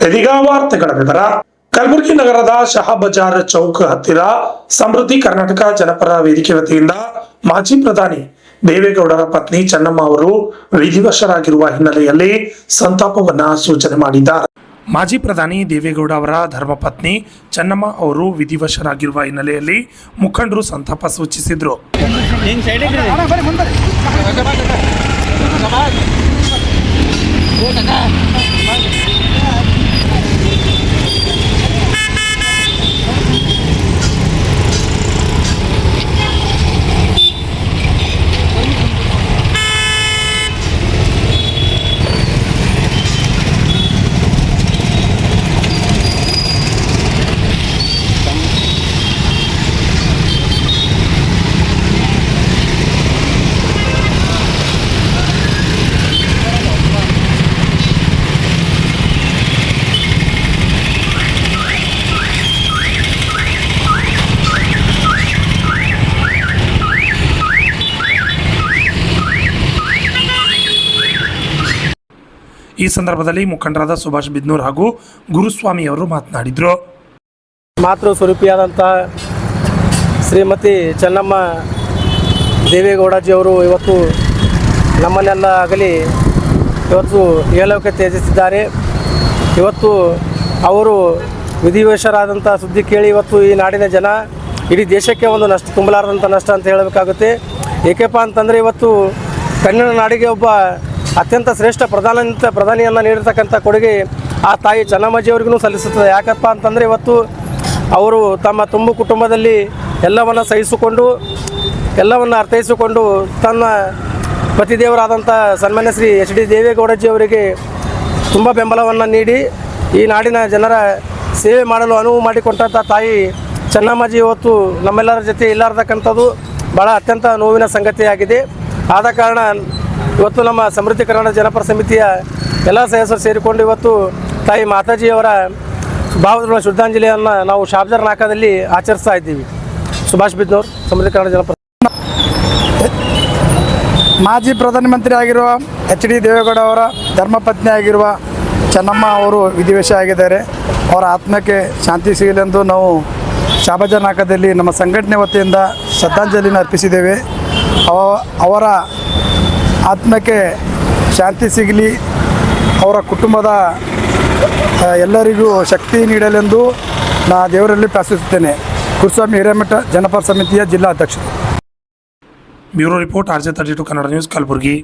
ಇದೀಗ ವಾರ್ತೆಗಳ ವಿವರ. ಕಲಬುರಗಿ ನಗರದ ಶಹಾ ಬಜಾರ್ ಚೌಕ್ ಹತ್ತಿರ ಸಮೃದ್ಧಿ ಕರ್ನಾಟಕ ಜನಪರ ವೇದಿಕೆ ವತಿಯಿಂದ ಮಾಜಿ ಪ್ರಧಾನಿ ದೇವೇಗೌಡರ ಪತ್ನಿ ಚೆನ್ನಮ್ಮ ಅವರು ವಿಧಿವಶರಾಗಿರುವ ಹಿನ್ನೆಲೆಯಲ್ಲಿ ಸಂತಾಪವನ್ನ ಸೂಚನೆ ಮಾಡಿದ್ದಾರೆ. ಮಾಜಿ ಪ್ರಧಾನಿ ದೇವೇಗೌಡ ಅವರ ಧರ್ಮಪತ್ನಿ ಚೆನ್ನಮ್ಮ ಅವರು ವಿಧಿವಶರಾಗಿರುವ ಹಿನ್ನೆಲೆಯಲ್ಲಿ ಮುಖಂಡರು ಸಂತಾಪ ಸೂಚಿಸಿದರು. ಈ ಸಂದರ್ಭದಲ್ಲಿ ಮುಖಂಡರಾದ ಸುಭಾಷ್ ಬಿದ್ನೂರ್ ಹಾಗೂ ಗುರುಸ್ವಾಮಿ ಅವರು ಮಾತನಾಡಿದರು. ಮಾತೃ ಸ್ವರೂಪಿಯಾದಂಥ ಶ್ರೀಮತಿ ಚೆನ್ನಮ್ಮ ದೇವೇಗೌಡಜಿಯವರು ಇವತ್ತು ನಮ್ಮನ್ನೆಲ್ಲ ಆಗಲಿ ಇವತ್ತು ಏಲೋಕೆ ತ್ಯಜಿಸಿದ್ದಾರೆ. ಇವತ್ತು ಅವರು ವಿಧಿವಶರಾದಂಥ ಸುದ್ದಿ ಕೇಳಿ ಇವತ್ತು ಈ ನಾಡಿನ ಜನ ಇಡೀ ದೇಶಕ್ಕೆ ಒಂದು ನಷ್ಟ ತುಂಬಲಾರದಂಥ ನಷ್ಟ ಅಂತ ಹೇಳಬೇಕಾಗುತ್ತೆ. ಏಕೆಪ್ಪ ಅಂತಂದರೆ ಇವತ್ತು ಕನ್ನಡ ನಾಡಿಗೆ ಒಬ್ಬ ಅತ್ಯಂತ ಶ್ರೇಷ್ಠ ಪ್ರಧಾನಿಯನ್ನು ನೀಡಿರ್ತಕ್ಕಂಥ ಕೊಡುಗೆ ಆ ತಾಯಿ ಚೆನ್ನಮ್ಮಜಿಯವರಿಗೂ ಸಲ್ಲಿಸುತ್ತದೆ. ಯಾಕಪ್ಪ ಅಂತಂದರೆ ಇವತ್ತು ಅವರು ತಮ್ಮ ತುಂಬು ಕುಟುಂಬದಲ್ಲಿ ಎಲ್ಲವನ್ನು ಸಹಿಸಿಕೊಂಡು ಎಲ್ಲವನ್ನು ಅರ್ಥೈಸಿಕೊಂಡು ತನ್ನ ಪತಿದೇವರಾದಂಥ ಸನ್ಮಾನ್ಯ ಶ್ರೀ HD ದೇವೇಗೌಡಜಿಯವರಿಗೆ ತುಂಬ ಬೆಂಬಲವನ್ನು ನೀಡಿ ಈ ನಾಡಿನ ಜನರ ಸೇವೆ ಮಾಡಲು ಅನುವು ಮಾಡಿಕೊಟ್ಟಂಥ ತಾಯಿ ಚೆನ್ನಮ್ಮಜಿ ಇವತ್ತು ನಮ್ಮೆಲ್ಲರ ಜೊತೆ ಇಲ್ಲಾರತಕ್ಕಂಥದ್ದು ಭಾಳ ಅತ್ಯಂತ ನೋವಿನ ಸಂಗತಿಯಾಗಿದೆ. ಆದ ಕಾರಣ ಇವತ್ತು ನಮ್ಮ ಸಮೃದ್ಧಿ ಕರ್ನಾಟಕ ಜನಪರ ಸಮಿತಿಯ ಎಲ್ಲ ಸದಸ್ಯರು ಸೇರಿಕೊಂಡು ಇವತ್ತು ತಾಯಿ ಮಾತಾಜಿಯವರ ಭಾವದ ಶ್ರದ್ಧಾಂಜಲಿಯನ್ನು ನಾವು ಶಾಬ್ಜಾರ್ ನಾಕಾದಲ್ಲಿ ಆಚರಿಸ್ತಾ ಇದ್ದೀವಿ. ಸುಭಾಷ್ ಬಿದ್ನೂರ್, ಸಮೃದ್ಧಿ ಕರ್ನಾಟಕ ಜನಪರ. ಮಾಜಿ ಪ್ರಧಾನಮಂತ್ರಿ ಆಗಿರುವ HD ದೇವೇಗೌಡ ಅವರ ಧರ್ಮಪತ್ನಿ ಆಗಿರುವ ಚೆನ್ನಮ್ಮ ಅವರು ವಿಧಿವಶ ಆಗಿದ್ದಾರೆ. ಅವರ ಆತ್ಮಕ್ಕೆ ಶಾಂತಿ ಸಿಗಲೆಂದು ನಾವು ಶಾಬಜಾರ್ ನಾಕದಲ್ಲಿ ನಮ್ಮ ಸಂಘಟನೆ ವತಿಯಿಂದ ಶ್ರದ್ಧಾಂಜಲಿಯನ್ನು ಅರ್ಪಿಸಿದ್ದೇವೆ. ಅವರ ಆತ್ಮಕ್ಕೆ ಶಾಂತಿ ಸಿಗಲಿ, ಅವರ ಕುಟುಂಬದ ಎಲ್ಲರಿಗೂ ಶಕ್ತಿ ನೀಡಲೆಂದು ನಾ ದೇವರಲ್ಲಿ ಪ್ರಾರ್ಥಿಸುತ್ತೇನೆ. ಗುರುಸ್ವಾಮಿ ಹಿರೇಮಠ ಜನಪರ ಸಮಿತಿಯ ಜಿಲ್ಲಾ ಅಧ್ಯಕ್ಷರು. Bureau report RJ32 Kannada news, Kalaburagi.